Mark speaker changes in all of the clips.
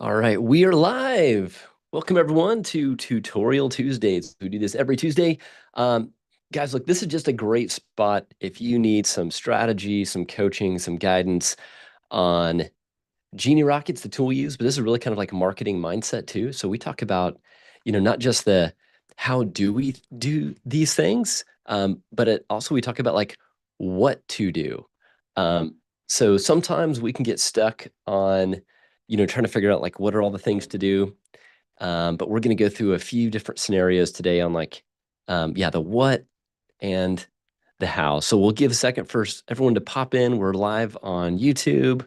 Speaker 1: All right, we are live. Welcome everyone to Tutorial Tuesdays. We do this every Tuesday. Um, Guys, look, this is just a great spot if you need some strategy, some coaching, some guidance on Genie Rocket's the tool we use, but this is really kind of like a marketing mindset too. So we talk about, not just the how do we do these things, but also we talk about like what to do. Um, so sometimes we can get stuck on, trying to figure out like what are all the things to do. But we're going to go through a few different scenarios today on like, the what and the how. So we'll give a second for everyone to pop in. We're live on YouTube,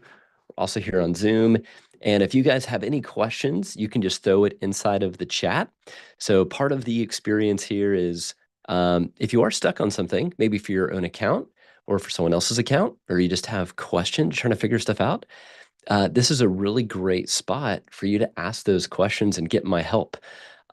Speaker 1: also here on Zoom. And if you guys have any questions, you can just throw it inside of the chat. So part of the experience here is if you are stuck on something, maybe for your own account or for someone else's account, or you just have questions trying to figure stuff out, this is a really great spot for you to ask those questions and get my help.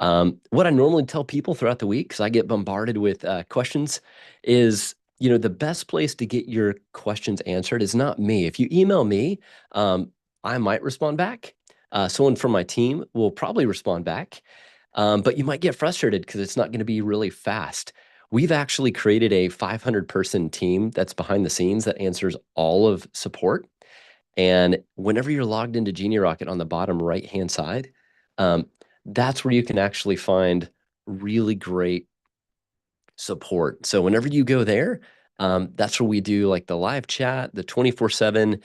Speaker 1: What I normally tell people throughout the week, because I get bombarded with questions, is the best place to get your questions answered is not me. If you email me, I might respond back. Someone from my team will probably respond back, but you might get frustrated because it's not going to be really fast. We've actually created a 500-person team that's behind the scenes that answers all of support. And whenever you're logged into Genie Rocket on the bottom right-hand side, um, that's where you can actually find really great support. So whenever you go there, that's where we do like the live chat, the 24/7.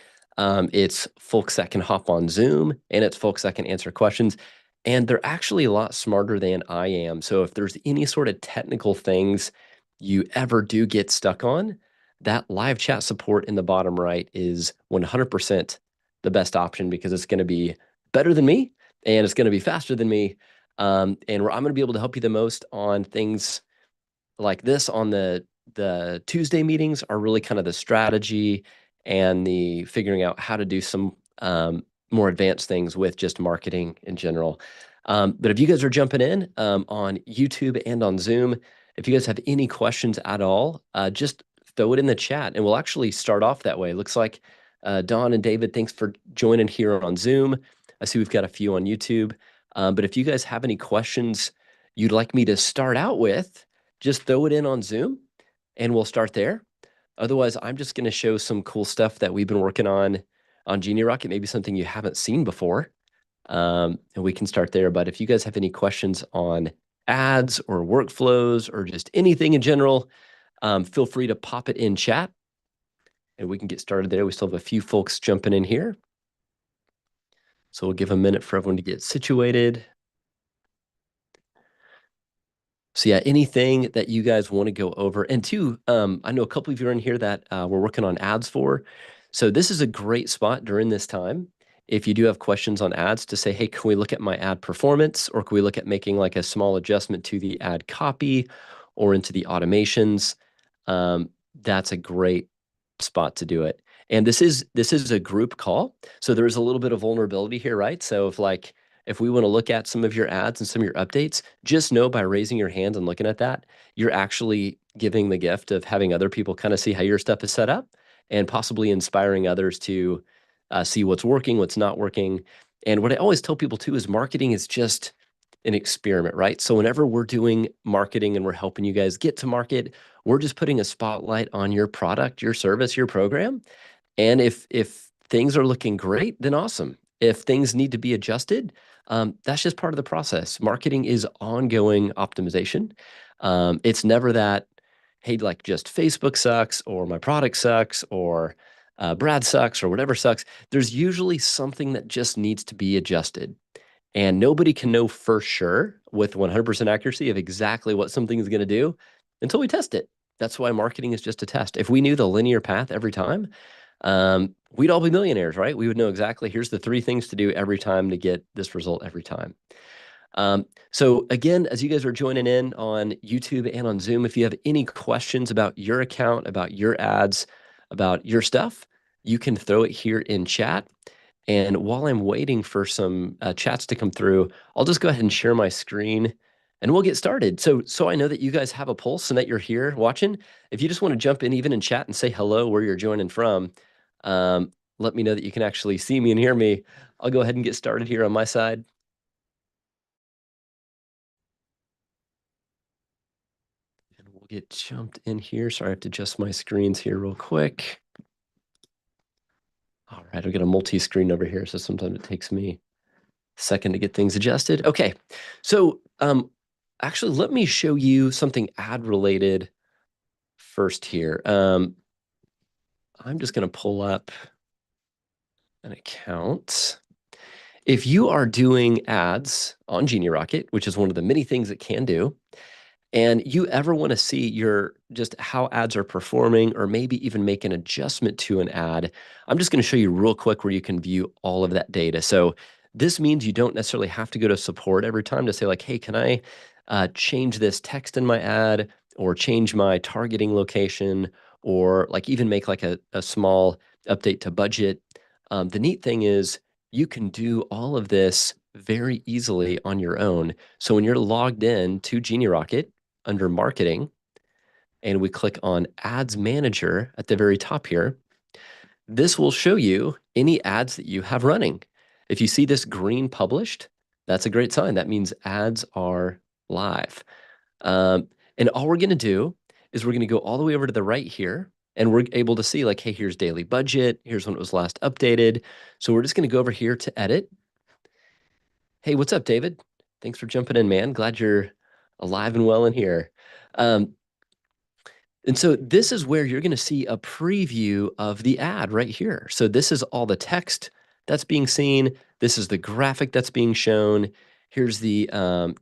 Speaker 1: It's folks that can hop on Zoom, and it's folks that can answer questions. And they're actually a lot smarter than I am. So if there's any sort of technical things you ever do get stuck on, that live chat support in the bottom right is 100% the best option because it's going to be better than me and it's going to be faster than me. And I'm going to be able to help you the most on things like this. On the Tuesday meetings are really kind of the strategy and the figuring out how to do some more advanced things with just marketing in general. But if you guys are jumping in on YouTube and on Zoom, if you guys have any questions at all, just throw it in the chat and we'll actually start off that way. Looks like Don and David, thanks for joining here on Zoom. I see we've got a few on YouTube. But if you guys have any questions you'd like me to start out with, just throw it in on Zoom and we'll start there. Otherwise, I'm just going to show some cool stuff that we've been working on Genie Rocket, maybe something you haven't seen before. And we can start there. But if you guys have any questions on ads or workflows or just anything in general, feel free to pop it in chat and we can get started there. We still have a few folks jumping in here. So we'll give a minute for everyone to get situated. So yeah, anything that you guys want to go over. And two, I know a couple of you are in here that we're working on ads for. So this is a great spot during this time. If you do have questions on ads to say, hey, can we look at my ad performance, or can we look at making like a small adjustment to the ad copy or into the automations? That's a great spot to do it. And this is a group call. So there is a little bit of vulnerability here, right? So if we want to look at some of your ads and some of your updates, just know by raising your hand and looking at that, you're actually giving the gift of having other people kind of see how your stuff is set up and possibly inspiring others to see what's working, what's not working. And what I always tell people too is marketing is just an experiment, right? So whenever we're doing marketing and we're helping you guys get to market, we're just putting a spotlight on your product, your service, your program. And if things are looking great, then awesome. If things need to be adjusted, that's just part of the process. Marketing is ongoing optimization. It's never that, hey, like just Facebook sucks or my product sucks or Brad sucks or whatever sucks. There's usually something that just needs to be adjusted. And nobody can know for sure with 100% accuracy of exactly what something is going to do until we test it. That's why marketing is just a test. If we knew the linear path every time, we'd all be millionaires, right? We would know exactly, here's the 3 things to do every time to get this result every time. So again, as you guys are joining in on YouTube and on Zoom, if you have any questions about your account, about your ads, about your stuff, you can throw it here in chat. And while I'm waiting for some chats to come through, I'll just go ahead and share my screen and we'll get started. So I know that you guys have a pulse and that you're here watching. If you just want to jump in even in chat and say hello where you're joining from, let me know that you can actually see me and hear me. I'll go ahead and get started here on my side. And we'll get jumped in here. Sorry, I have to adjust my screens here real quick. All right, I've got a multi-screen over here, so sometimes it takes me a second to get things adjusted. Okay, so actually, let me show you something ad related first here. I'm just going to pull up an account. If you are doing ads on Genie Rocket, which is one of the many things it can do, and you ever want to see your just how ads are performing or maybe even make an adjustment to an ad, I'm just going to show you real quick where you can view all of that data. So this means you don't necessarily have to go to support every time to say like, hey, can I change this text in my ad or change my targeting location or like even make like a small update to budget. The neat thing is you can do all of this very easily on your own. So when you're logged in to Genie Rocket, under marketing and we click on ads manager at the very top here, this will show you any ads that you have running. If you see this green published, that's a great sign. That means ads are live. And all we're going to do is we're going to go all the way over to the right here and we're able to see like, hey, here's daily budget. Here's when it was last updated. So we're just going to go over here to edit. Hey, what's up, David? Thanks for jumping in, man. Glad you're alive and well in here. And so this is where you're going to see a preview of the ad right here. So this is all the text that's being seen. This is the graphic that's being shown. Here's the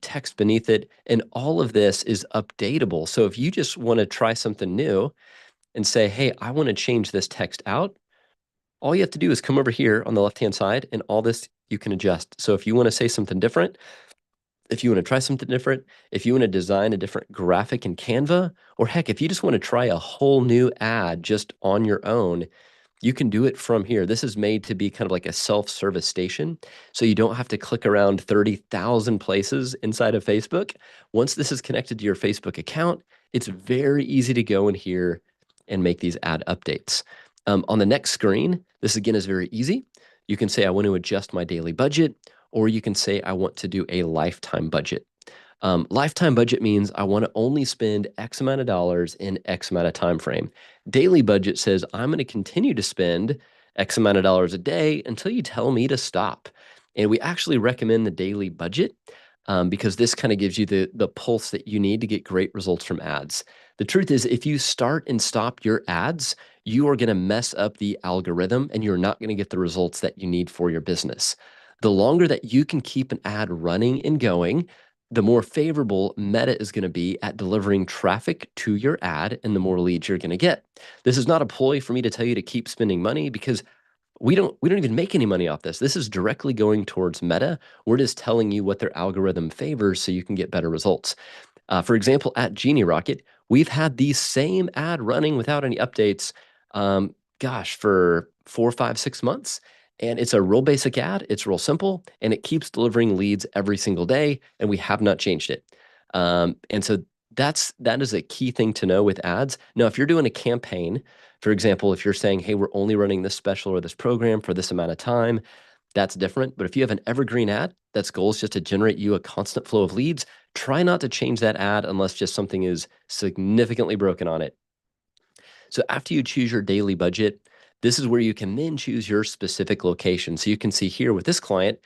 Speaker 1: text beneath it. And all of this is updatable. So if you just want to try something new and say, hey, I want to change this text out, all you have to do is come over here on the left-hand side and all this you can adjust. So if you want to say something different, if you want to try something different, if you want to design a different graphic in Canva, or heck, if you just want to try a whole new ad just on your own, you can do it from here. This is made to be kind of like a self-service station. So you don't have to click around 30,000 places inside of Facebook. Once this is connected to your Facebook account, it's very easy to go in here and make these ad updates. On the next screen, this again is very easy. You can say, I want to adjust my daily budget, or you can say, I want to do a lifetime budget. Lifetime budget means I want to only spend X amount of dollars in X amount of time frame. Daily budget says I'm going to continue to spend X amount of dollars a day until you tell me to stop. And we actually recommend the daily budget because this kind of gives you the pulse that you need to get great results from ads. The truth is, if you start and stop your ads, you are going to mess up the algorithm and you're not going to get the results that you need for your business. The longer that you can keep an ad running and going, the more favorable Meta is going to be at delivering traffic to your ad and the more leads you're going to get. This is not a ploy for me to tell you to keep spending money because we don't even make any money off this. This is directly going towards Meta. We're just telling you what their algorithm favors so you can get better results. For example, at Genie Rocket, we've had the same ad running without any updates, for 4, 5, 6 months. And it's a real basic ad. It's real simple, and it keeps delivering leads every single day, and we have not changed it. And so that is a key thing to know with ads. Now, if you're doing a campaign, for example, if you're saying, hey, we're only running this special or this program for this amount of time, that's different. But if you have an evergreen ad that's goal is just to generate you a constant flow of leads, try not to change that ad unless just something is significantly broken on it. So after you choose your daily budget, this is where you can then choose your specific location. So you can see here with this client,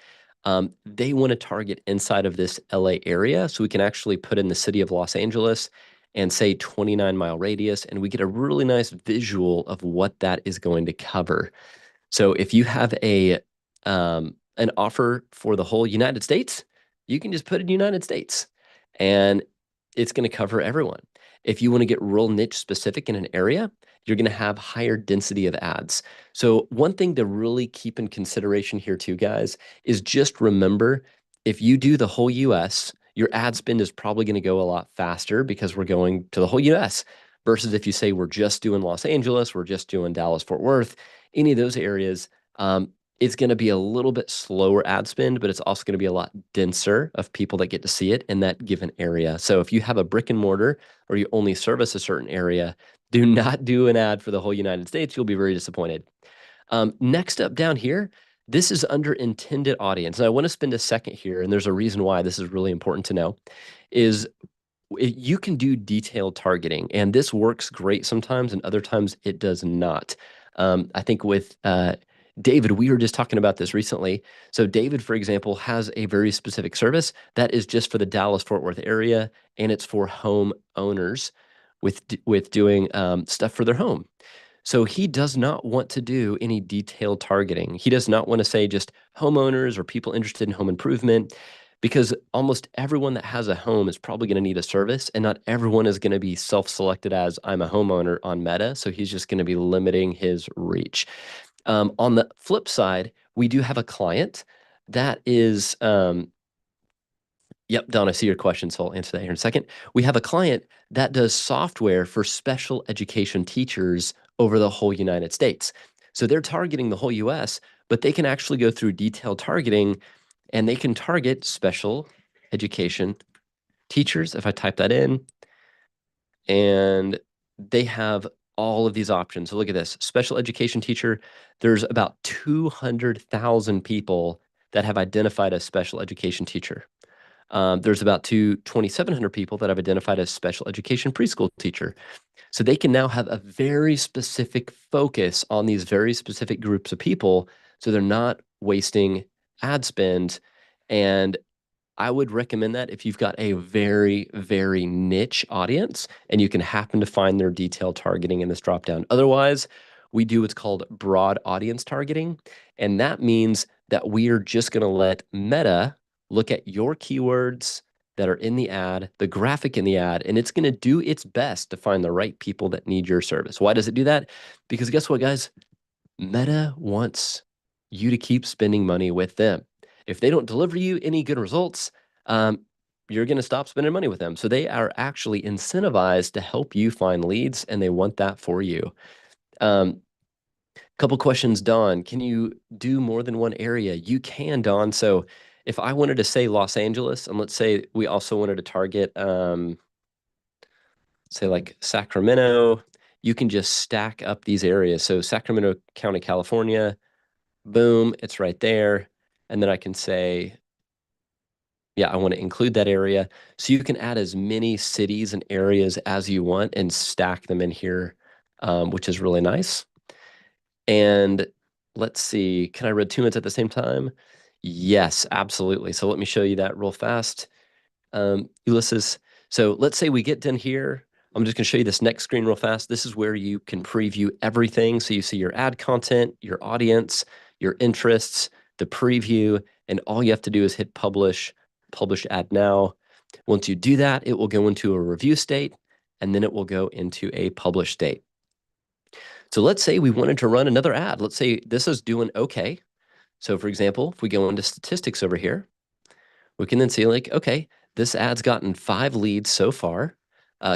Speaker 1: they want to target inside of this LA area. So we can actually put in the city of Los Angeles and say 29-mile radius, and we get a really nice visual of what that is going to cover. So if you have an offer for the whole United States, you can just put in United States and it's going to cover everyone. If you want to get real niche specific in an area, you're going to have higher density of ads. So one thing to really keep in consideration here too, guys, is just remember, if you do the whole US, your ad spend is probably going to go a lot faster because we're going to the whole US versus if you say we're just doing Los Angeles, we're just doing Dallas, Fort Worth, any of those areas, it's going to be a little bit slower ad spend, but it's also going to be a lot denser of people that get to see it in that given area. So if you have a brick and mortar or you only service a certain area, do not do an ad for the whole United States. You'll be very disappointed. Next up down here, this is under intended audience. And I want to spend a second here, and there's a reason why this is really important to know, is you can do detailed targeting, and this works great sometimes, and other times it does not. I think with David, we were just talking about this recently. So David, for example, has a very specific service that is just for the Dallas-Fort Worth area, and it's for home owners with doing stuff for their home. So he does not want to do any detailed targeting. He does not want to say just homeowners or people interested in home improvement, because almost everyone that has a home is probably going to need a service, and not everyone is going to be self-selected as I'm a homeowner on Meta. So he's just going to be limiting his reach. On the flip side, we do have a client that is Yep, Don, I see your question, so I'll answer that here in a second. We have a client that does software for special education teachers over the whole United States. So they're targeting the whole US, but they can actually go through detailed targeting, and they can target special education teachers, if I type that in, and they have all of these options. So look at this, special education teacher. There's about 200,000 people that have identified as special education teacher. There's about 2,700 people that I've identified as special education preschool teacher. So they can now have a very specific focus on these very specific groups of people. So they're not wasting ad spend. And I would recommend that if you've got a very, very niche audience and you can happen to find their detailed targeting in this dropdown. Otherwise, we do what's called broad audience targeting. And that means that we are just going to let Meta look at your keywords that are in the ad, the graphic in the ad, and it's going to do its best to find the right people that need your service. Why does it do that? Because guess what, guys? Meta wants you to keep spending money with them. If they don't deliver you any good results, you're going to stop spending money with them. So they are actually incentivized to help you find leads, and they want that for you. Couple questions, Don. Can you do more than one area? You can, Don. So if I wanted to say Los Angeles, and let's say we also wanted to target, say like Sacramento, you can just stack up these areas. So Sacramento County, California, boom, it's right there. And then I can say, yeah, I want to include that area. So you can add as many cities and areas as you want and stack them in here, which is really nice. And let's see, can I read 2 minutes at the same time? Yes, absolutely. So let me show you that real fast. Ulysses, so let's say we get done here. I'm just going to show you this next screen real fast. This is where you can preview everything. So you see your ad content, your audience, your interests, the preview, and all you have to do is hit publish ad now. Once you do that, it will go into a review state, and then it will go into a publish state. So let's say we wanted to run another ad. Let's say this is doing okay. So for example, if we go into statistics over here, we can then see like, okay, this ad's gotten 5 leads so far.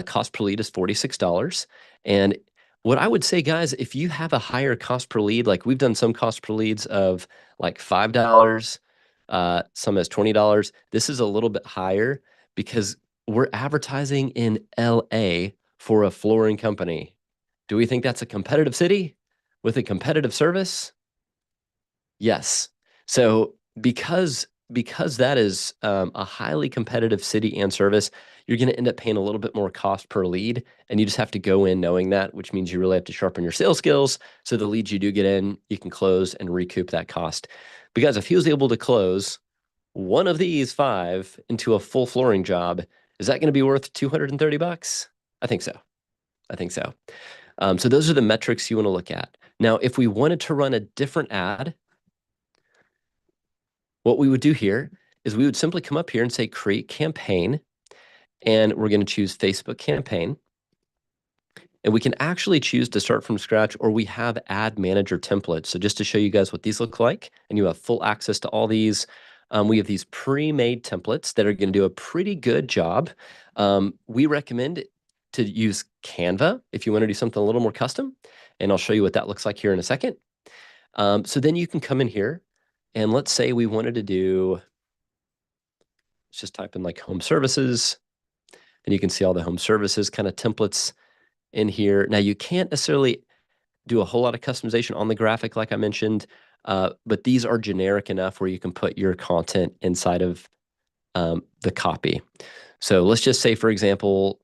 Speaker 1: Cost per lead is $46. And what I would say, guys, if you have a higher cost per lead, like we've done some cost per leads of like $5, some as $20. This is a little bit higher because we're advertising in LA for a flooring company. Do we think that's a competitive city with a competitive service? Yes. So because that is a highly competitive city and service, you're going to end up paying a little bit more cost per lead, and you just have to go in knowing that, which means you really have to sharpen your sales skills. So the leads you do get in, you can close and recoup that cost. Because if he was able to close one of these 5 into a full flooring job, is that going to be worth $230? I think so. I think so. So those are the metrics you want to look at. Now, if we wanted to run a different ad, what we would do here is we would simply come up here and say create campaign, and we're going to choose Facebook campaign. And we can actually choose to start from scratch, or we have ad manager templates. So just to show you guys what these look like, and you have full access to all these, we have these pre-made templates that are going to do a pretty good job. We recommend to use Canva if you want to do something a little more custom, and I'll show you what that looks like here in a second. So then you can come in here, and let's say we wanted to do, let's just type in like home services, and you can see all the home services kind of templates in here. Now you can't necessarily do a whole lot of customization on the graphic, like I mentioned, but these are generic enough where you can put your content inside of the copy. So let's just say, for example,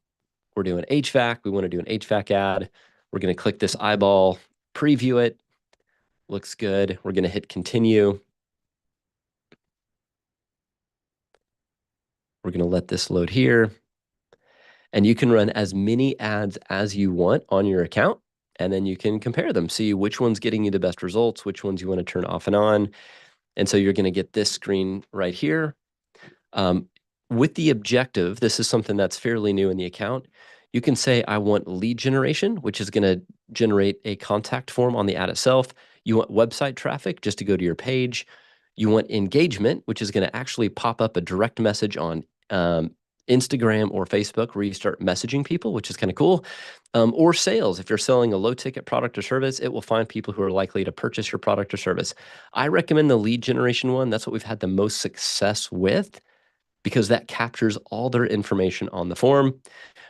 Speaker 1: we're doing HVAC. We want to do an HVAC ad. We're going to click this eyeball, preview it. Looks good. We're going to hit continue. We're going to let this load here. And you can run as many ads as you want on your account, and then you can compare them, see which one's getting you the best results, which ones you want to turn off and on. And so you're going to get this screen right here. With the objective, this is something that's fairly new in the account. You can say, I want lead generation, which is going to generate a contact form on the ad itself. You want website traffic just to go to your page. You want engagement, which is going to actually pop up a direct message on Instagram or Facebook where you start messaging people, which is kind of cool. Or sales. If you're selling a low ticket product or service, it will find people who are likely to purchase your product or service. I recommend the lead generation one. That's what we've had the most success with, because that captures all their information on the form.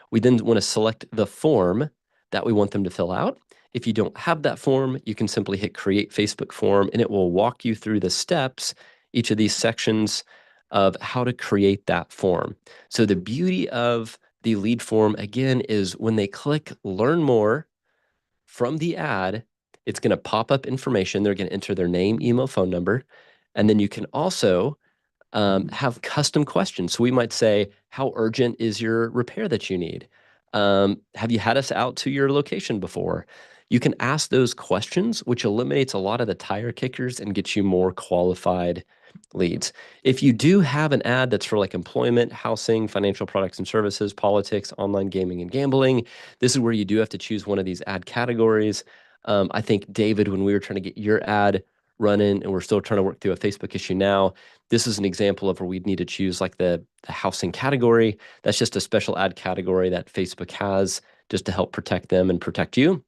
Speaker 1: We then want to select the form that we want them to fill out. If you don't have that form, you can simply hit Create Facebook Form, and it will walk you through the steps, each of these sections of how to create that form. So the beauty of the lead form, again, is when they click Learn More from the ad, it's going to pop up information. They're going to enter their name, email, phone number, and then you can also have custom questions. So we might say, how urgent is your repair that you need? Have you had us out to your location before? You can ask those questions, which eliminates a lot of the tire kickers and gets you more qualified leads. If you do have an ad that's for like employment, housing, financial products and services, politics, online gaming and gambling, this is where you do have to choose one of these ad categories. I think, David, when we were trying to get your ad running, and we're still trying to work through a Facebook issue now, this is an example of where we'd need to choose like the housing category. That's just a special ad category that Facebook has just to help protect them and protect you.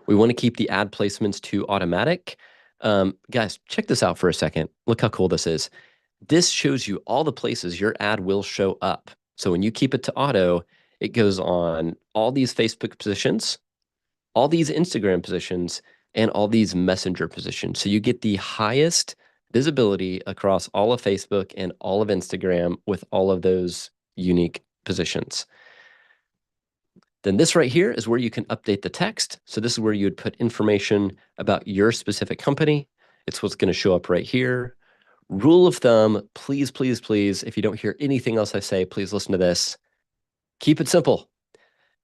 Speaker 1: We want to keep the ad placements to automatic. Guys, check this out for a second. Look how cool this is. This shows you all the places your ad will show up. So when you keep it to auto, it goes on all these Facebook positions, all these Instagram positions, and all these messenger positions. So you get the highest visibility across all of Facebook and all of Instagram with all of those unique positions. Then this right here is where you can update the text. So this is where you would put information about your specific company. It's what's going to show up right here. Rule of thumb, please, please, please, if you don't hear anything else I say, please listen to this. Keep it simple.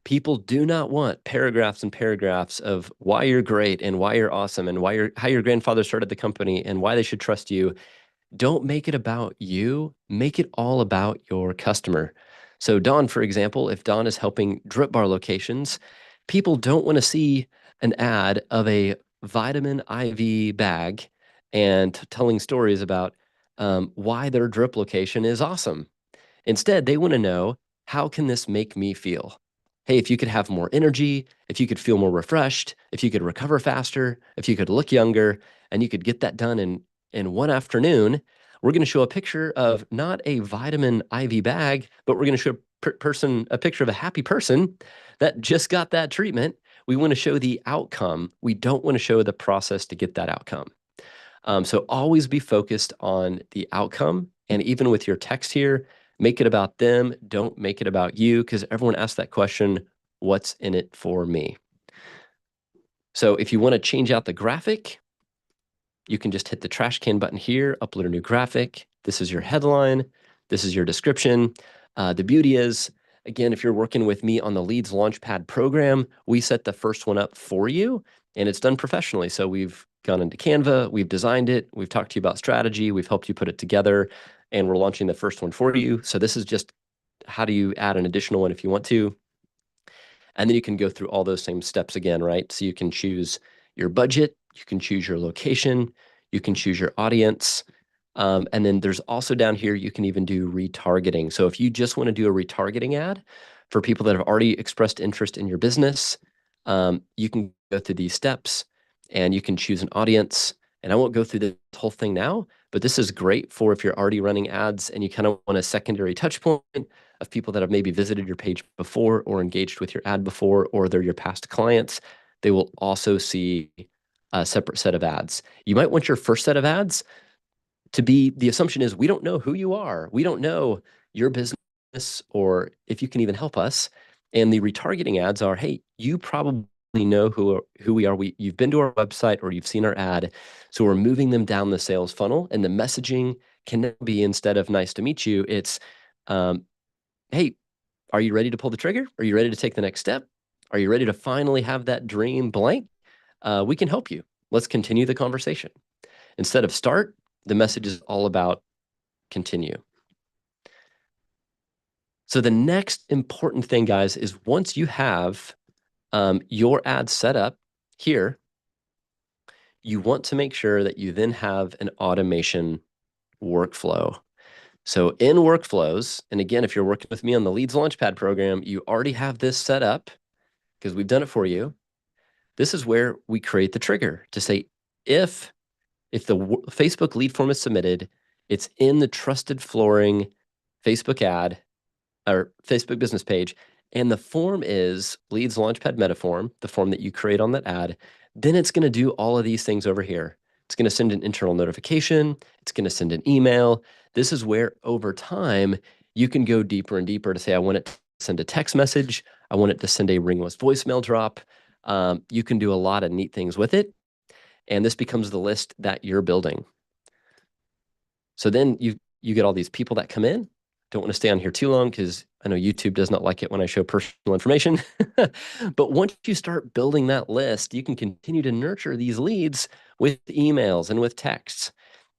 Speaker 1: People do not want paragraphs and paragraphs of why you're great and why you're awesome and how your grandfather started the company and why they should trust you. Don't make it about you. Make it all about your customer. So Don, for example, if Don is helping Drip Bar locations, people don't want to see an ad of a vitamin IV bag and telling stories about why their drip location is awesome. Instead, they want to know, how can this make me feel? Hey, if you could have more energy, if you could feel more refreshed, if you could recover faster, if you could look younger, and you could get that done in one afternoon, we're going to show a picture of not a vitamin IV bag, but we're going to show a picture of a happy person that just got that treatment. We want to show the outcome. We don't want to show the process to get that outcome. So always be focused on the outcome. And even with your text here, make it about them. Don't make it about you, because everyone asks that question, what's in it for me? So if you want to change out the graphic, you can just hit the trash can button here, upload a new graphic. This is your headline. This is your description. The beauty is, again, if you're working with me on the Leads Launchpad program, we set the first one up for you, and it's done professionally. So we've gone into Canva, we've designed it, we've talked to you about strategy, we've helped you put it together, and we're launching the first one for you. So this is just how do you add an additional one if you want to. And then you can go through all those same steps again, right? So you can choose your budget, you can choose your location, you can choose your audience. And then there's also down here, you can even do retargeting. So if you just want to do a retargeting ad for people that have already expressed interest in your business, you can go through these steps and you can choose an audience. And I won't go through this whole thing now, but this is great for if you're already running ads and you kind of want a secondary touch point of people that have maybe visited your page before or engaged with your ad before, or they're your past clients. they will also see a separate set of ads. You might want your first set of ads to be, the assumption is we don't know who you are. We don't know your business or if you can even help us. And the retargeting ads are, hey, you probably know who we are. You've been to our website or you've seen our ad. So we're moving them down the sales funnel, and the messaging can now be, instead of nice to meet you, it's, hey, are you ready to pull the trigger? Are you ready to take the next step? Are you ready to finally have that dream blank? We can help you. Let's continue the conversation. Instead of start, the message is all about continue. So the next important thing, guys, is once you have your ad set up here, you want to make sure that you then have an automation workflow. So in workflows, and again, if you're working with me on the Leads Launchpad program, you already have this set up because we've done it for you. This is where we create the trigger to say, if the Facebook lead form is submitted, it's in the Trusted Flooring Facebook ad or Facebook business page, and the form is Leads Launchpad Meta form, the form that you create on that ad, then it's going to do all of these things over here. It's going to send an internal notification. It's going to send an email. This is where over time you can go deeper and deeper to say, I want it to send a text message. I want it to send a ringless voicemail drop. You can do a lot of neat things with it. And this becomes the list that you're building. So then you get all these people that come in. Don't want to stay on here too long because I know YouTube does not like it when I show personal information. But once you start building that list, you can continue to nurture these leads with emails and with texts,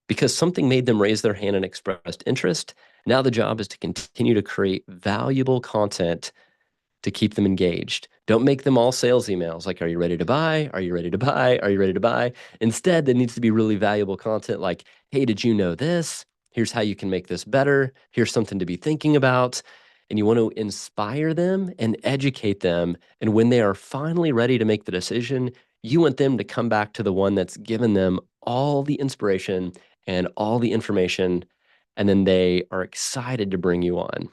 Speaker 1: because something made them raise their hand and expressed interest. Now the job is to continue to create valuable content to keep them engaged. Don't make them all sales emails like, are you ready to buy? Are you ready to buy? Are you ready to buy? Instead, there needs to be really valuable content like, hey, did you know this? Here's how you can make this better. Here's something to be thinking about. And you want to inspire them and educate them. And when they are finally ready to make the decision, you want them to come back to the one that's given them all the inspiration and all the information. And then they are excited to bring you on.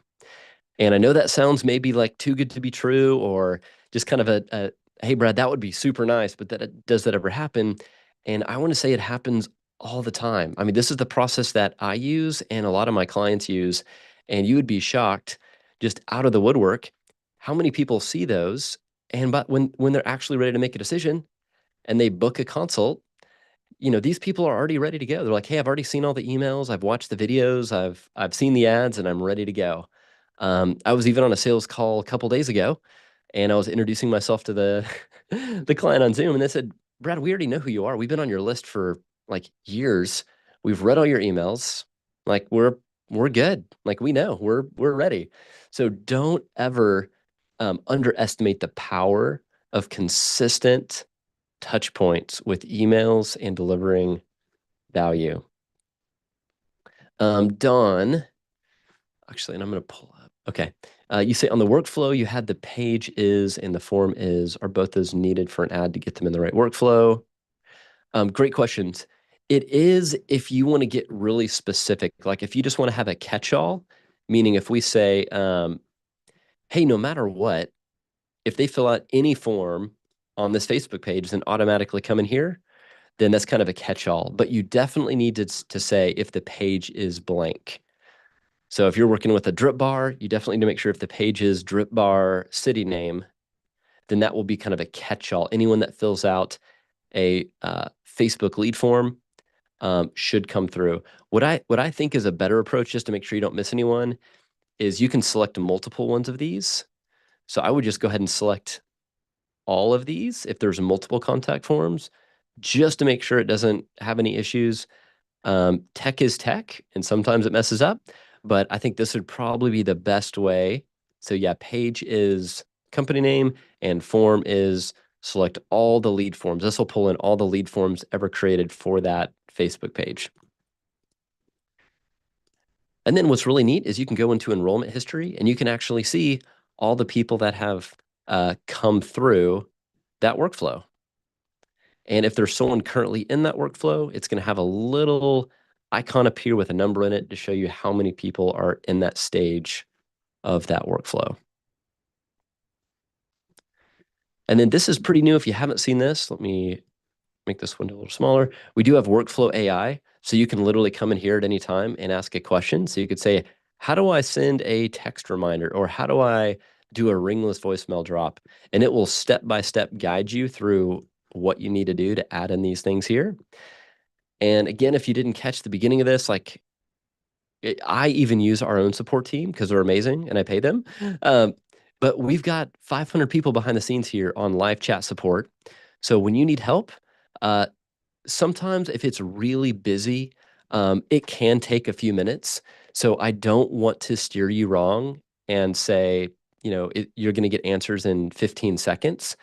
Speaker 1: And I know that sounds maybe like too good to be true, or just kind of a hey, Brad, that would be super nice, but does that ever happen? And I want to say it happens all the time. I mean, this is the process that I use and a lot of my clients use. And you would be shocked, just out of the woodwork, how many people see those. And but when they're actually ready to make a decision and they book a consult, these people are already ready to go. They're like, hey, I've already seen all the emails, I've watched the videos, I've seen the ads, and I'm ready to go. I was even on a sales call a couple days ago, and I was introducing myself to the the client on Zoom, and they said, Brad, we already know who you are. We've been on your list for like years. We've read all your emails. Like we're good. Like we know we're ready. So don't ever underestimate the power of consistent touch points with emails and delivering value. Dawn, actually, and I'm going to pull up. Okay. You say on the workflow, you had the page is and the form is. Are both those needed for an ad to get them in the right workflow? Great questions. It is if you want to get really specific, like if you just want to have a catch-all, meaning if we say, hey, no matter what, if they fill out any form on this Facebook page, then automatically come in here, then that's kind of a catch-all. But you definitely need to say if the page is blank. So if you're working with a drip bar, you definitely need to make sure if the page is drip bar city name, then that will be kind of a catch-all. Anyone that fills out a Facebook lead form should come through. What I think is a better approach, just to make sure you don't miss anyone, is you can select multiple ones of these. So I would just go ahead and select all of these if there's multiple contact forms, just to make sure it doesn't have any issues. Tech is tech, and sometimes it messes up, but I think this would probably be the best way. So yeah, page is company name and form is select all the lead forms. This will pull in all the lead forms ever created for that Facebook page. And then what's really neat is you can go into enrollment history and you can actually see all the people that have come through that workflow. And if there's someone currently in that workflow, it's going to have a little icon appear with a number in it to show you how many people are in that stage of that workflow. And then this is pretty new. If you haven't seen this, let me make this window a little smaller. We do have workflow AI. So you can literally come in here at any time and ask a question. So you could say, how do I send a text reminder? Or how do I do a ringless voicemail drop? And it will step by step guide you through what you need to do to add in these things here. And again, if you didn't catch the beginning of this, like I even use our own support team because they're amazing and I pay them. Um, but we've got 500 people behind the scenes here on live chat support. So when you need help, uh, sometimes if it's really busy, it can take a few minutes. So I don't want to steer you wrong and say, you're going to get answers in 15 seconds.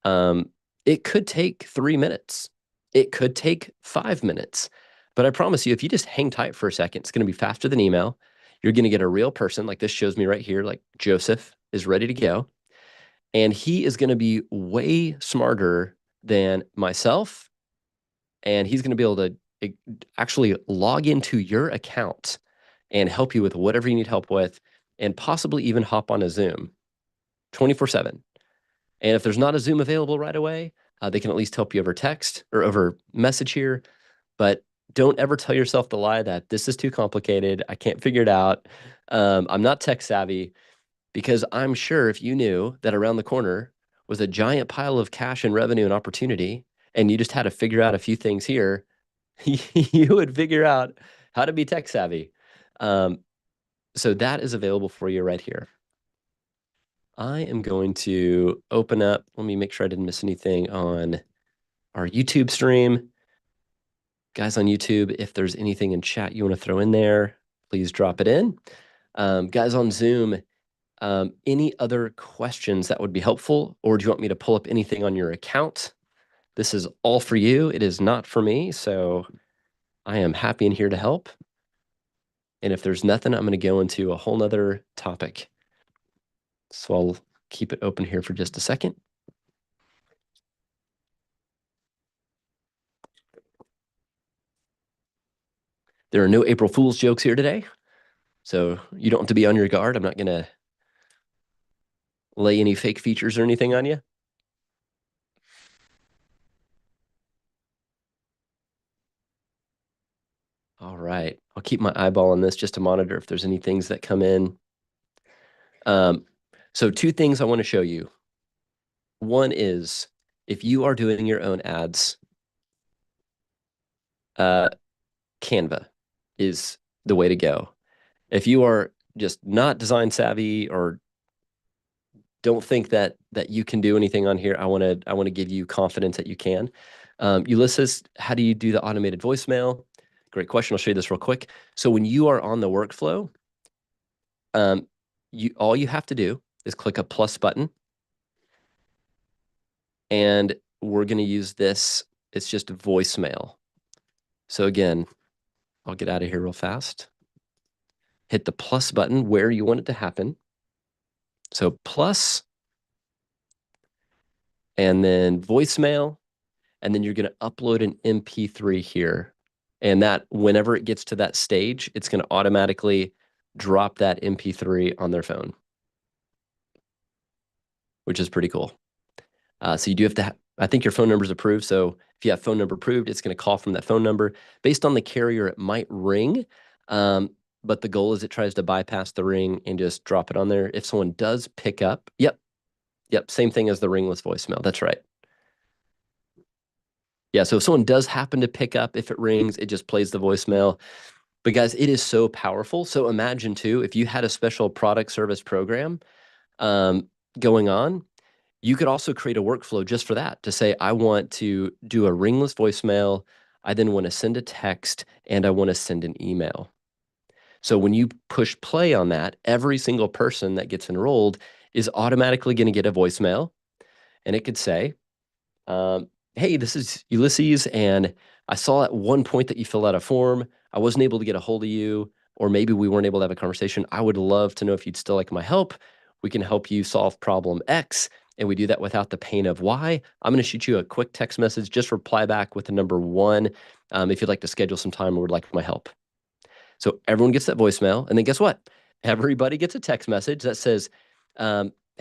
Speaker 1: Um, it could take 3 minutes. It could take 5 minutes. But I promise you, if you just hang tight for a second, it's going to be faster than email. You're going to get a real person like this shows me right here, like Joseph is ready to go. And he is going to be way smarter than myself. And he's going to be able to actually log into your account and help you with whatever you need help with, and possibly even hop on a Zoom 24/7. And if there's not a Zoom available right away, they can at least help you over text or over message here. But don't ever tell yourself the lie that this is too complicated. I can't figure it out. I'm not tech savvy, because I'm sure if you knew that around the corner was a giant pile of cash and revenue and opportunity, and you just had to figure out a few things here, you would figure out how to be tech savvy. So that is available for you right here. I am going to open up, let me make sure I didn't miss anything on our YouTube stream. Guys on YouTube, if there's anything in chat you want to throw in there, please drop it in. Guys on Zoom, any other questions that would be helpful, or do you want me to pull up anything on your account? This is all for you. It is not for me, so I am happy and here to help. And if there's nothing, I'm going to go into a whole nother topic. So I'll keep it open here for just a second. There are no April Fool's jokes here today, so you don't have to be on your guard. I'm not going to lay any fake features or anything on you. All right. I'll keep my eyeball on this just to monitor if there's any things that come in. So 2 things I want to show you. One is, if you are doing your own ads, Canva is the way to go. If you are just not design savvy or don't think that you can do anything on here, I want to give you confidence that you can. Ulysses, how do you do the automated voicemail? Great question. I'll show you this real quick. So when you are on the workflow, all you have to do is click a plus button, and we're going to use this. It's just voicemail. So again, I'll get out of here real fast. Hit the plus button where you want it to happen. So plus, and then voicemail, and then you're going to upload an MP3 here. And that, whenever it gets to that stage, it's going to automatically drop that MP3 on their phone, which is pretty cool. So you do have to, I think your phone number is approved. So if you have phone number approved, it's going to call from that phone number. Based on the carrier, it might ring. But the goal is it tries to bypass the ring and just drop it on there. If someone does pick up, yep, same thing as the ringless voicemail. That's right. Yeah, so if someone does happen to pick up, if it rings, it just plays the voicemail. But guys, it is so powerful. So imagine too, if you had a special product service program going on, you could also create a workflow just for that, to say, I want to do a ringless voicemail, I then want to send a text, and I want to send an email. So when you push play on that, every single person that gets enrolled is automatically going to get a voicemail, and it could say, hey, this is Ulysses, and I saw at one point that you filled out a form. I wasn't able to get a hold of you, or maybe we weren't able to have a conversation. I would love to know if you'd still like my help. We can help you solve problem X, and we do that without the pain of Y. I'm going to shoot you a quick text message. Just reply back with the number 1 if you'd like to schedule some time or would like my help. So everyone gets that voicemail, and then guess what? Everybody gets a text message that says,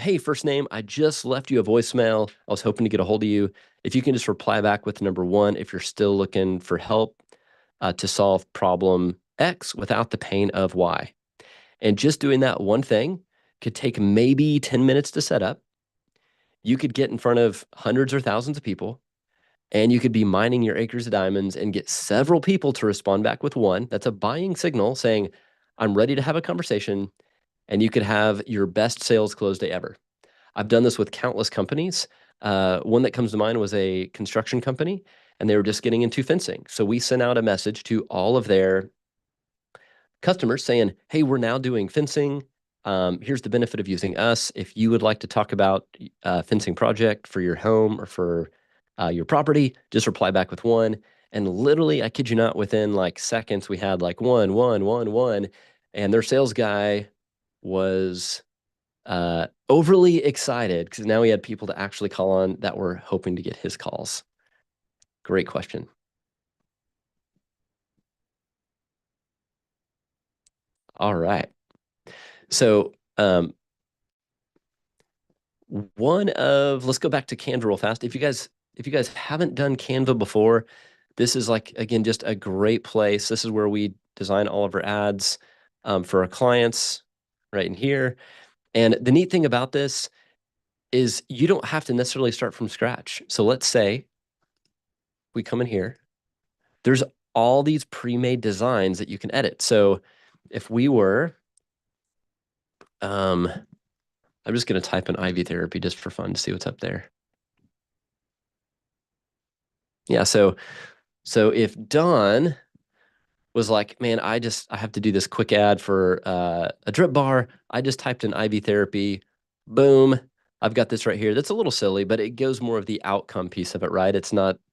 Speaker 1: hey, first name, I just left you a voicemail. I was hoping to get a hold of you. If you can just reply back with number one, if you're still looking for help to solve problem X without the pain of Y. And just doing that one thing could take maybe 10 minutes to set up. You could get in front of hundreds or thousands of people, and you could be mining your acres of diamonds and get several people to respond back with one. That's a buying signal saying, I'm ready to have a conversation, and you could have your best sales close day ever. I've done this with countless companies. One that comes to mind was a construction company, and they were just getting into fencing. So we sent out a message to all of their customers saying, hey, we're now doing fencing. Here's the benefit of using us. If you would like to talk about a fencing project for your home or for your property, just reply back with one. And literally, I kid you not, within like seconds, we had like one, one, one, one. And their sales guy was overly excited because now he had people to actually call on that were hoping to get his calls. Great question. All right. So let's go back to Canva real fast. If you guys haven't done Canva before, this is like, again, just a great place. This is where we design all of our ads for our clients right in here. And the neat thing about this is you don't have to necessarily start from scratch. So let's say we come in here, there's all these pre-made designs that you can edit. So if we were, I'm just going to type in IV therapy just for fun to see what's up there. Yeah, so if Don was like, man, I have to do this quick ad for a drip bar. I just typed in IV therapy. Boom. I've got this right here. That's a little silly, but it goes more of the outcome piece of it, right?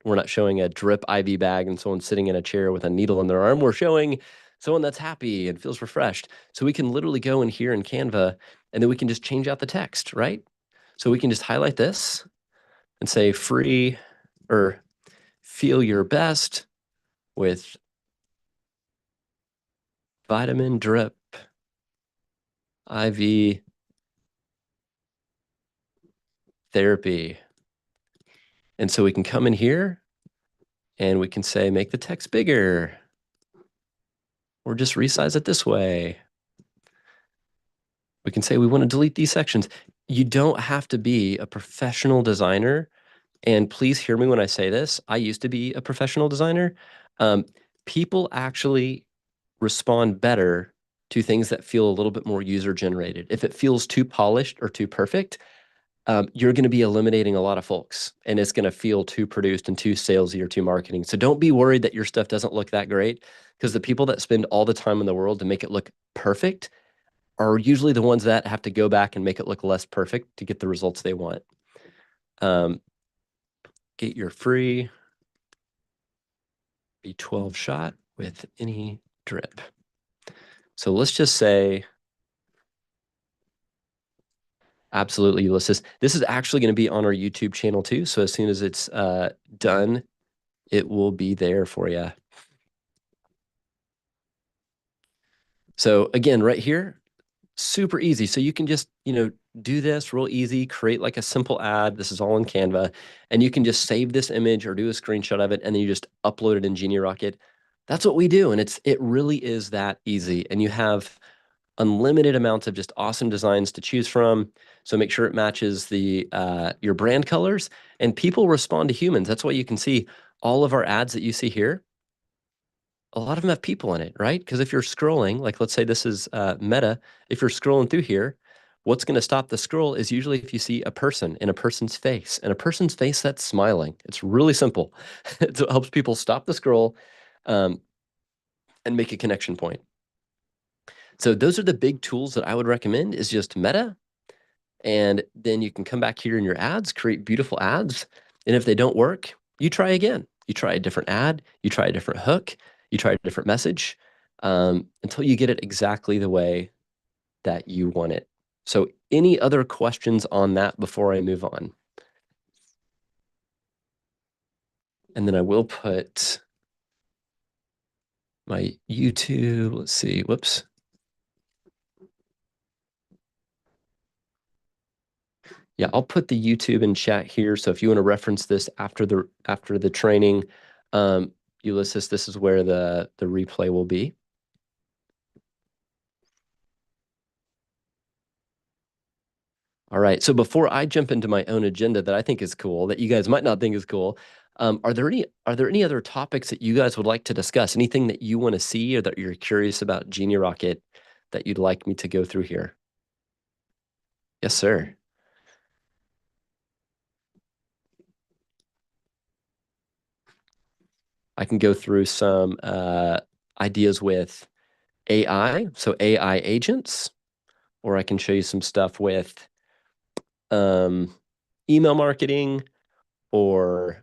Speaker 1: We're not showing a drip IV bag and someone sitting in a chair with a needle in their arm. We're showing someone that's happy and feels refreshed. So we can literally go in here in Canva and then we can just change out the text, right? So we can just highlight this and say free or feel your best with vitamin drip IV therapy. And so we can come in here and we can say, make the text bigger, or just resize it this way. We can say we want to delete these sections. You don't have to be a professional designer. And please hear me when I say this. I used to be a professional designer. People actually respond better to things that feel a little bit more user generated. If it feels too polished or too perfect, you're going to be eliminating a lot of folks, and it's going to feel too produced and too salesy or too marketing. So don't be worried that your stuff doesn't look that great, because the people that spend all the time in the world to make it look perfect are usually the ones that have to go back and make it look less perfect to get the results they want. Get your free B12 shot with any drip. So let's just say, absolutely, Ulysses. This is actually going to be on our YouTube channel too. So as soon as it's done, it will be there for you. So again, right here, super easy. So you can just, do this real easy, create like a simple ad. This is all in Canva, and you can just save this image or do a screenshot of it, and then you just upload it in Genie Rocket. That's what we do. And it really is that easy. And you have unlimited amounts of just awesome designs to choose from. So make sure it matches your brand colors, and people respond to humans. That's why you can see all of our ads that you see here. A lot of them have people in it, right? Because if you're scrolling, like let's say this is Meta, if you're scrolling through here, what's going to stop the scroll is usually if you see a person in a person's face, and a person's face that's smiling. It's really simple. It helps people stop the scroll and make a connection point. So those are the big tools that I would recommend, is just Meta. And then you can come back here in your ads, create beautiful ads. And if they don't work, you try again. You try a different ad, you try a different hook, you try a different message until you get it exactly the way that you want it. So any other questions on that before I move on? And then I will put my YouTube, let's see, whoops. Yeah, I'll put the YouTube in chat here. So if you want to reference this after the training, Ulysses, this is where the replay will be. All right. So before I jump into my own agenda that I think is cool, that you guys might not think is cool, are there any other topics that you guys would like to discuss? Anything that you want to see or that you're curious about Genie Rocket that you'd like me to go through here? Yes, sir. I can go through some ideas with AI, so AI agents, or I can show you some stuff with um, email marketing or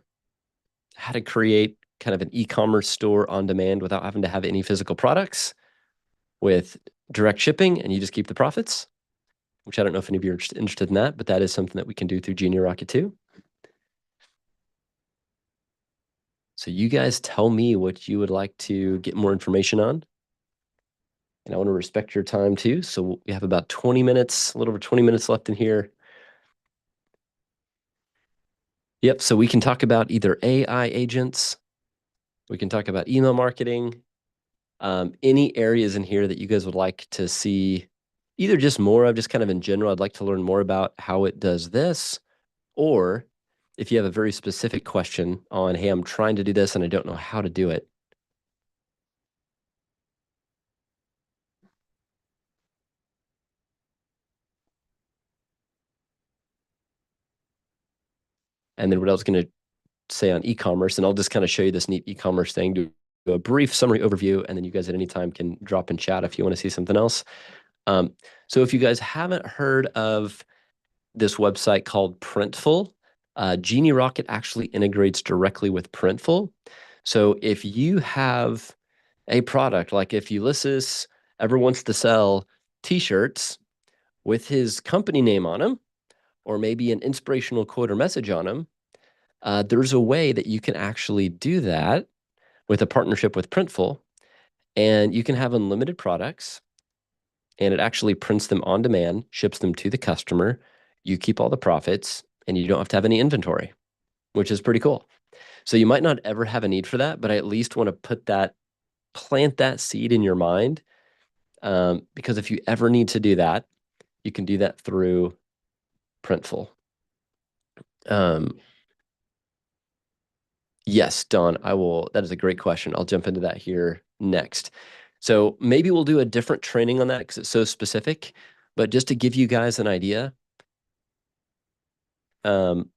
Speaker 1: how to create kind of an e-commerce store on demand without having to have any physical products with direct shipping and you just keep the profits, which I don't know if any of you are interested in that, but that is something that we can do through Genie Rocket too. So you guys tell me what you would like to get more information on. And I want to respect your time too. So we have about 20 minutes, a little over 20 minutes left in here. Yep. So we can talk about either AI agents, we can talk about email marketing, any areas in here that you guys would like to see either just more of, just kind of in general. I'd like to learn more about how it does this, or if you have a very specific question on, hey, I'm trying to do this and I don't know how to do it. And then what I was going to say on e-commerce, and I'll just kind of show you this neat e-commerce thing, do a brief summary overview, and then you guys at any time can drop in chat if you want to see something else. So if you guys haven't heard of this website called Printful, Genie Rocket actually integrates directly with Printful. So if you have a product, like if Ulysses ever wants to sell t-shirts with his company name on them, or maybe an inspirational quote or message on them, there's a way that you can actually do that with a partnership with Printful, and you can have unlimited products, and it actually prints them on demand, ships them to the customer. You keep all the profits, and you don't have to have any inventory, which is pretty cool. So you might not ever have a need for that, but I at least want to plant that seed in your mind, because if you ever need to do that, you can do that through Printful. Yes, Don, I will. That is a great question. I'll jump into that here next. So maybe we'll do a different training on that because it's so specific. But just to give you guys an idea, um,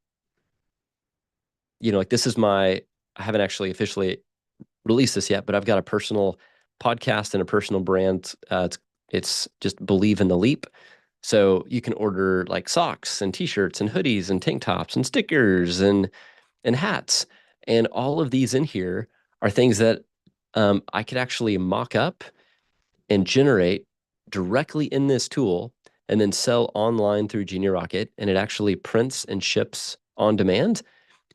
Speaker 1: like this is I haven't actually officially released this yet, but I've got a personal podcast and a personal brand. It's just Believe in the Leap. So you can order like socks and t-shirts and hoodies and tank tops and stickers and hats. And all of these in here are things that I could actually mock up and generate directly in this tool and then sell online through Genie Rocket. And it actually prints and ships on demand.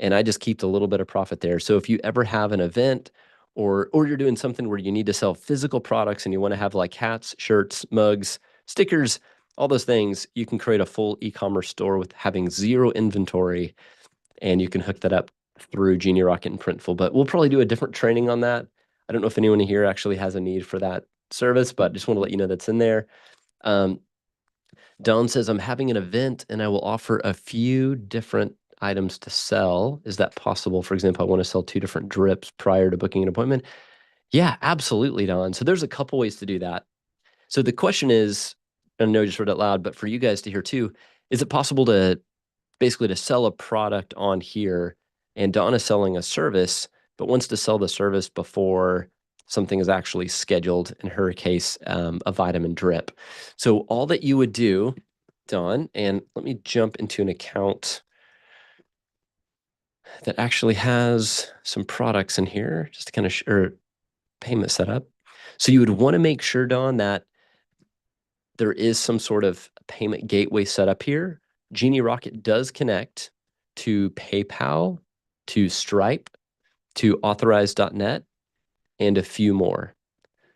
Speaker 1: And I just keep a little bit of profit there. So if you ever have an event or you're doing something where you need to sell physical products and you want to have like hats, shirts, mugs, stickers, all those things, you can create a full e-commerce store with having zero inventory, and you can hook that up through Genie Rocket and Printful. But we'll probably do a different training on that. I don't know if anyone here actually has a need for that service, but just want to let you know that's in there. Dawn says, I'm having an event and I will offer a few different items to sell. Is that possible? For example, I want to sell 2 different drips prior to booking an appointment. Yeah, absolutely, Dawn. So there's a couple ways to do that. So the question is, I know I just read it loud, but for you guys to hear too, is it possible to basically to sell a product on here, and Dawn is selling a service, but wants to sell the service before something is actually scheduled, in her case, a vitamin drip. So all that you would do, Dawn, and let me jump into an account that actually has some products in here, just to kind of or payment setup. So you would want to make sure, Dawn, that there is some sort of payment gateway set up here. Genie Rocket does connect to PayPal, to Stripe, to authorize.net, and a few more.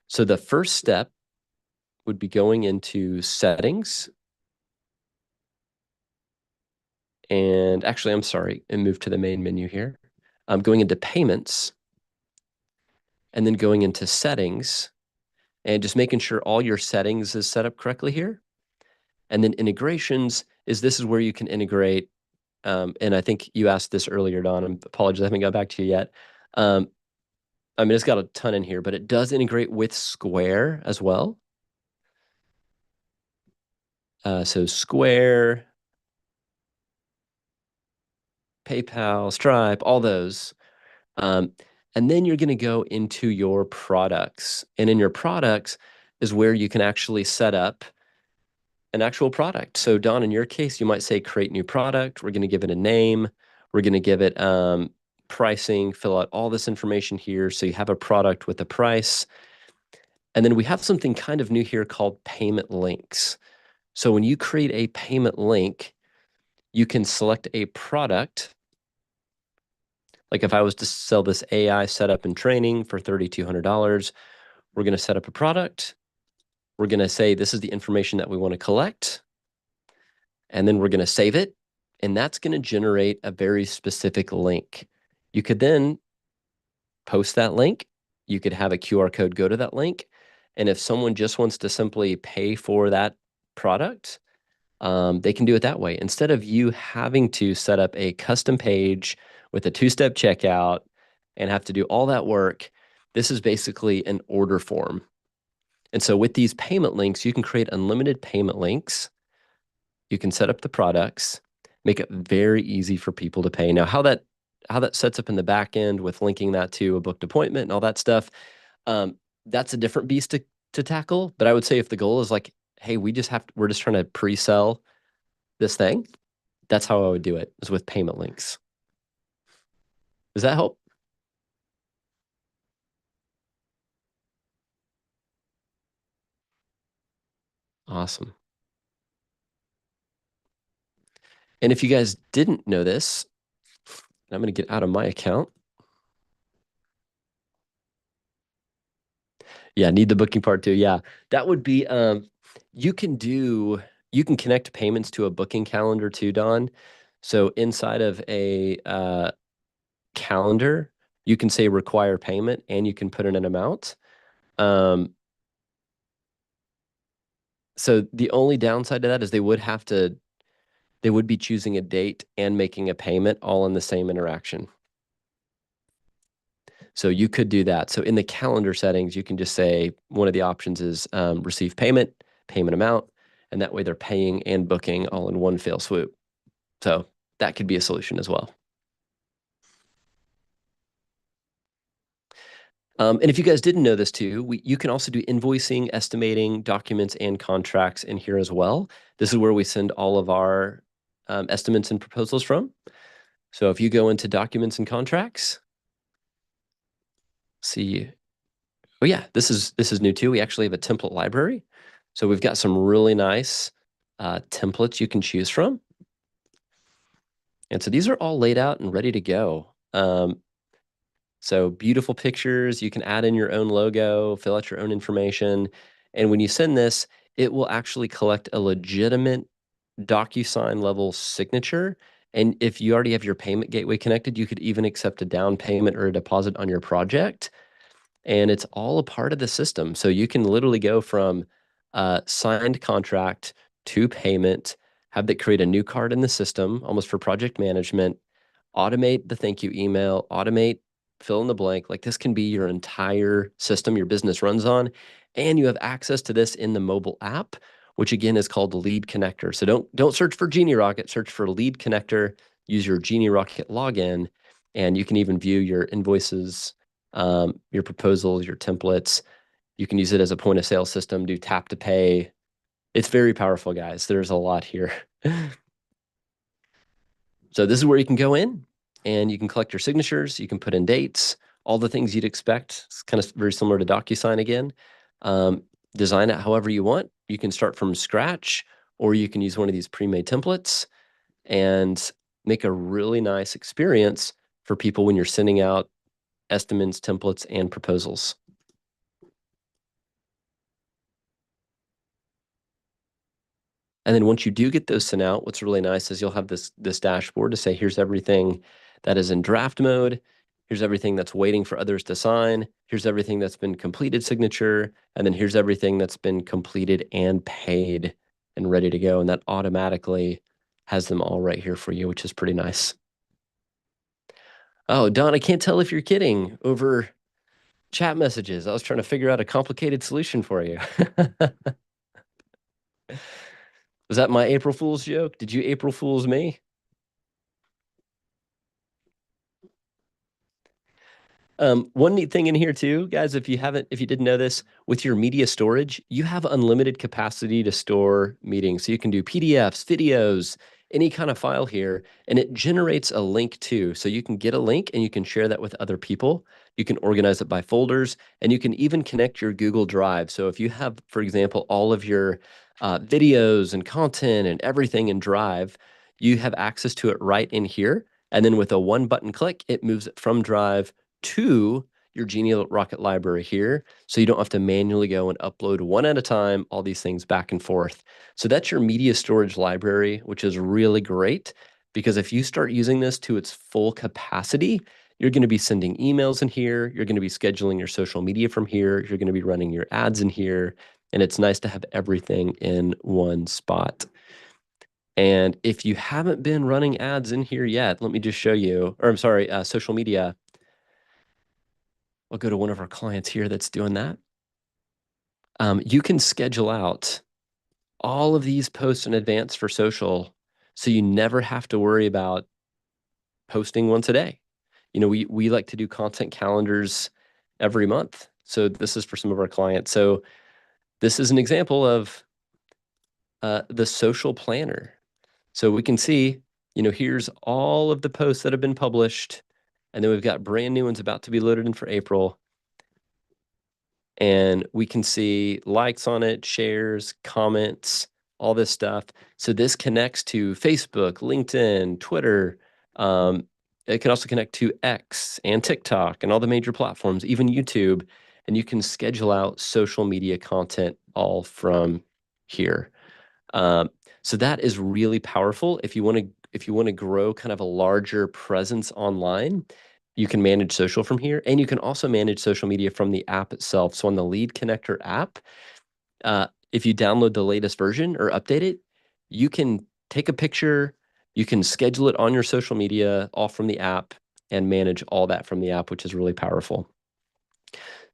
Speaker 1: So the first step would be going into settings. And actually, I'm sorry, and move to the main menu here. I'm going into payments and then going into settings and just making sure all your settings is set up correctly here. And then integrations this is where you can integrate. And I think you asked this earlier, Don. I apologize, I haven't got back to you yet. I mean, it's got a ton in here, but it does integrate with Square as well. So Square, PayPal, Stripe, all those. And then you're going to go into your products. And in your products is where you can actually set up an actual product. So Don, in your case, you might say create new product. We're going to give it a name. We're going to give it pricing, fill out all this information here. So you have a product with a price. And then we have something kind of new here called payment links. So when you create a payment link, you can select a product. Like if I was to sell this AI setup and training for $3,200, we're going to set up a product. We're going to say this is the information that we want to collect. And then we're going to save it. And that's going to generate a very specific link. You could then post that link. You could have a QR code go to that link. And if someone just wants to simply pay for that product, they can do it that way. Instead of you having to set up a custom page with a two-step checkout and have to do all that work, this is basically an order form. And so with these payment links, you can create unlimited payment links. You can set up the products, make it very easy for people to pay. Now, how that sets up in the back end with linking that to a booked appointment and all that stuff, that's a different beast to tackle. But I would say if the goal is like, hey, we're just trying to pre-sell this thing, that's how I would do it, is with payment links. Does that help? Awesome. And if you guys didn't know this, I'm going to get out of my account. Yeah, need the booking part too. Yeah, that would be, you can connect payments to a booking calendar too, Don. So inside of a calendar, you can say require payment and you can put in an amount. So the only downside to that is they would be choosing a date and making a payment all in the same interaction. So you could do that. So in the calendar settings, you can just say one of the options is receive payment, payment amount, and that way they're paying and booking all in one fell swoop. So that could be a solution as well. And if you guys didn't know this too, you can also do invoicing, estimating, documents, and contracts in here as well. This is where we send all of our estimates and proposals from. So if you go into documents and contracts, see, oh yeah, this is new too. We actually have a template library. So we've got some really nice templates you can choose from. And so these are all laid out and ready to go. So beautiful pictures, you can add in your own logo, fill out your own information. And when you send this, it will actually collect a legitimate DocuSign level signature. And if you already have your payment gateway connected, you could even accept a down payment or a deposit on your project. And it's all a part of the system. So you can literally go from signed contract to payment, have that create a new card in the system, almost for project management, automate the thank you email, automate fill in the blank. Like this can be your entire system your business runs on. And you have access to this in the mobile app, which again is called Lead Connector. So don't search for Genie Rocket, search for Lead Connector, use your Genie Rocket login, and you can even view your invoices, your proposals, your templates. You can use it as a point of sale system, do tap to pay. It's very powerful, guys. There's a lot here. So this is where you can go in and you can collect your signatures. You can put in dates, all the things you'd expect. It's kind of very similar to DocuSign again. Design it however you want. You can start from scratch, or you can use one of these pre-made templates and make a really nice experience for people when you're sending out estimates, templates, and proposals. And then once you do get those sent out, what's really nice is you'll have this dashboard to say, here's everything that is in draft mode. Here's everything that's waiting for others to sign. Here's everything that's been completed signature. And then here's everything that's been completed and paid and ready to go. And that automatically has them all right here for you, which is pretty nice. Oh, Don, I can't tell if you're kidding over chat messages. I was trying to figure out a complicated solution for you. Was that my April Fool's joke? Did you April Fool's me? One neat thing in here too, guys, if you didn't know this, with your media storage, you have unlimited capacity to store meetings. So you can do PDFs, videos, any kind of file here, and it generates a link too. So you can get a link and you can share that with other people. You can organize it by folders, and you can even connect your Google Drive. So if you have, for example, all of your videos and content and everything in Drive, you have access to it right in here. And then with a one button click, it moves it from Drive to your Genie Rocket library here, so you don't have to manually go and upload one at a time, all these things back and forth. So that's your media storage library, which is really great because if you start using this to its full capacity, you're going to be sending emails in here, you're going to be scheduling your social media from here, you're going to be running your ads in here, and it's nice to have everything in one spot. And if you haven't been running ads in here yet, let me just show you, or I'm sorry, social media. I'll go to one of our clients here that's doing that. You can schedule out all of these posts in advance for social, so you never have to worry about posting once a day. You know, we like to do content calendars every month. So this is for some of our clients. So this is an example of the social planner. So we can see, you know, here's all of the posts that have been published, and then we've got brand new ones about to be loaded in for April. And we can see likes on it, shares, comments, all this stuff. So this connects to Facebook, LinkedIn, Twitter. It can also connect to X and TikTok and all the major platforms, even YouTube. And you can schedule out social media content all from here. So that is really powerful. If you want to grow kind of a larger presence online, you can manage social from here, and you can also manage social media from the app itself. So on the Lead Connector app, if you download the latest version or update it, you can take a picture, you can schedule it on your social media all from the app and manage all that from the app, which is really powerful.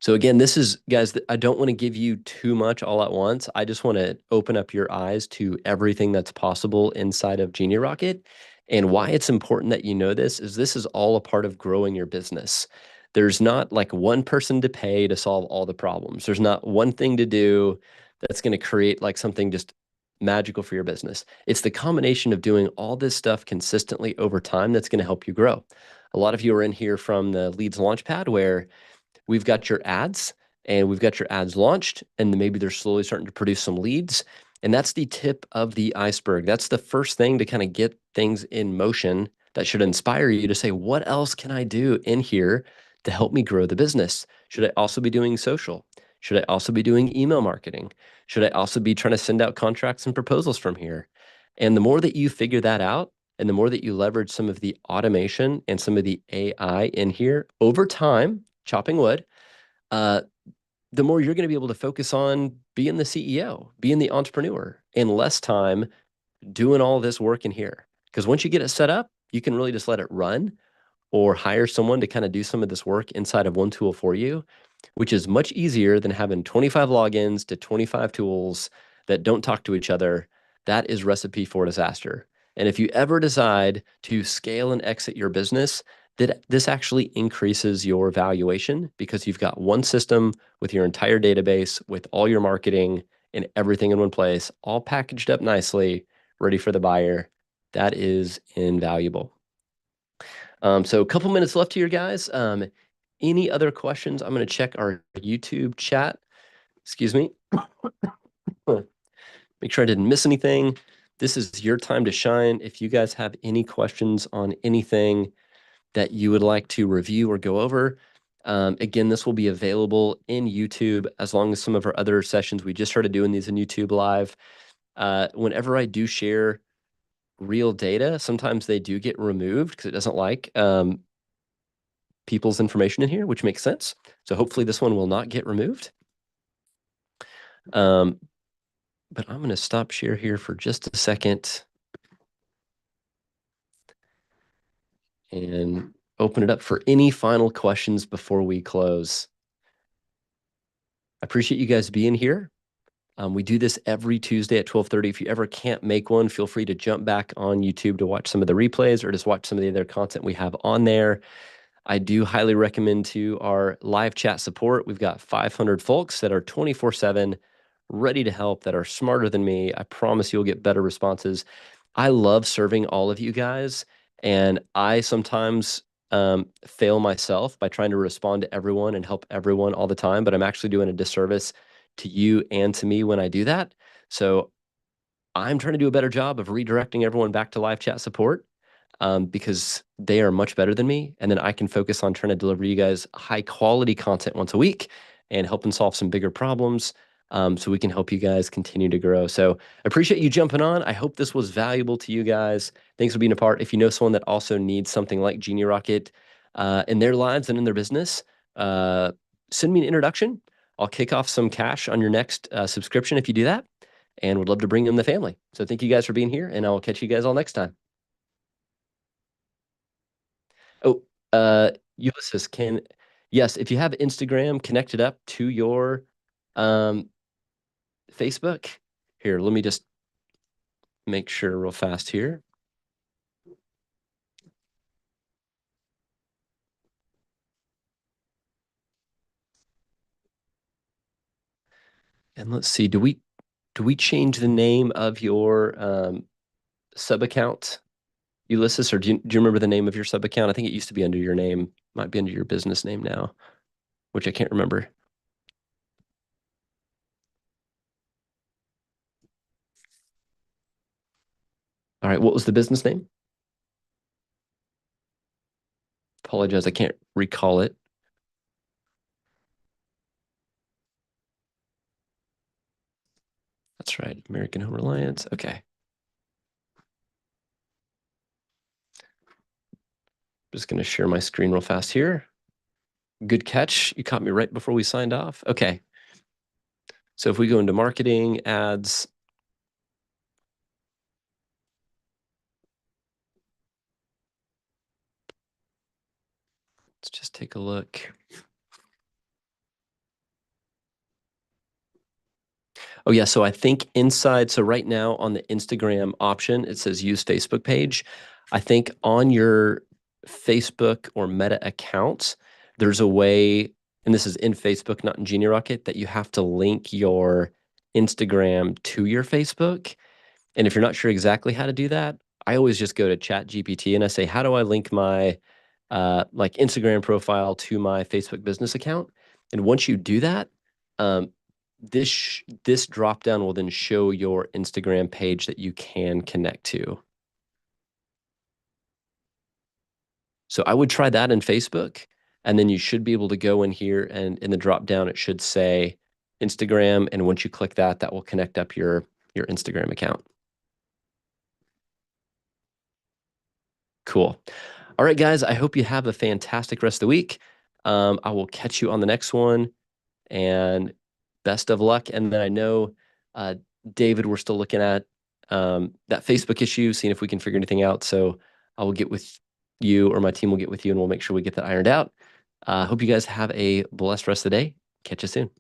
Speaker 1: So again, this is, guys, I don't want to give you too much all at once. I just want to open up your eyes to everything that's possible inside of Genie Rocket. And why it's important that you know this is all a part of growing your business. There's not like one person to pay to solve all the problems. There's not one thing to do that's going to create like something just magical for your business. It's the combination of doing all this stuff consistently over time that's going to help you grow. A lot of you are in here from the Leads Launchpad where we've got your ads and we've got your ads launched, and maybe they're slowly starting to produce some leads. And that's the tip of the iceberg. That's the first thing to kind of get things in motion that should inspire you to say, what else can I do in here to help me grow the business? Should I also be doing social? Should I also be doing email marketing? Should I also be trying to send out contracts and proposals from here? And the more that you figure that out, and the more that you leverage some of the automation and some of the AI in here over time, chopping wood, the more you're going to be able to focus on being the CEO, being the entrepreneur, and less time doing all this work in here. Because once you get it set up, you can really just let it run or hire someone to kind of do some of this work inside of one tool for you, which is much easier than having 25 logins to 25 tools that don't talk to each other. That is recipe for disaster. And if you ever decide to scale and exit your business, that this actually increases your valuation because you've got one system with your entire database, with all your marketing and everything in one place, all packaged up nicely, ready for the buyer. That is invaluable. So a couple minutes left here, guys. Any other questions? I'm going to check our YouTube chat. Excuse me. Make sure I didn't miss anything. This is your time to shine. If you guys have any questions on anything that you would like to review or go over, again, this will be available in YouTube as long as some of our other sessions, we just started doing these in YouTube live. Whenever I do share real data, sometimes they do get removed because it doesn't like people's information in here, which makes sense. So hopefully this one will not get removed. But I'm going to stop share here for just a second and open it up for any final questions before we close. I appreciate you guys being here. We do this every Tuesday at 12:30. If you ever can't make one, feel free to jump back on YouTube to watch some of the replays or just watch some of the other content we have on there. I do highly recommend to our live chat support. We've got 500 folks that are 24/7 ready to help, that are smarter than me. I promise you'll get better responses. I love serving all of you guys, and I sometimes fail myself by trying to respond to everyone and help everyone all the time, but I'm actually doing a disservice to you and to me when I do that. So I'm trying to do a better job of redirecting everyone back to live chat support because they are much better than me. And then I can focus on trying to deliver you guys high quality content once a week and helping solve some bigger problems so we can help you guys continue to grow. So appreciate you jumping on. I hope this was valuable to you guys. Thanks for being a part. If you know someone that also needs something like Genie Rocket in their lives and in their business, send me an introduction. I'll kick off some cash on your next subscription if you do that, and would love to bring in the family. So thank you guys for being here, and I will catch you guys all next time. Oh, Ulysses, yes, if you have Instagram connected up to your um, Facebook, here, let me just make sure real fast here. And let's see, do we change the name of your sub account, Ulysses, or do you remember the name of your sub account? I think it used to be under your name, might be under your business name now, which I can't remember. All right, what was the business name? Apologize, I can't recall it. That's right, American Home Reliance. Okay. Just going to share my screen real fast here. Good catch. You caught me right before we signed off. Okay. So if we go into marketing, ads, let's just take a look. Oh yeah, so I think inside, so right now on the Instagram option, it says use Facebook page. I think on your Facebook or Meta accounts, there's a way, and this is in Facebook, not in Genie Rocket, that you have to link your Instagram to your Facebook. And if you're not sure exactly how to do that, I always just go to Chat GPT and I say, how do I link my like Instagram profile to my Facebook business account? And once you do that, um, this drop down will then show your Instagram page that you can connect to. So I would try that in Facebook, and then you should be able to go in here, and in the drop down it should say Instagram, and once you click that, that will connect up your Instagram account. Cool. All right, guys, I hope you have a fantastic rest of the week. I will catch you on the next one, and best of luck. And then I know, David, we're still looking at that Facebook issue, seeing if we can figure anything out. So I will get with you, or my team will get with you, and we'll make sure we get that ironed out. Hope you guys have a blessed rest of the day. Catch you soon.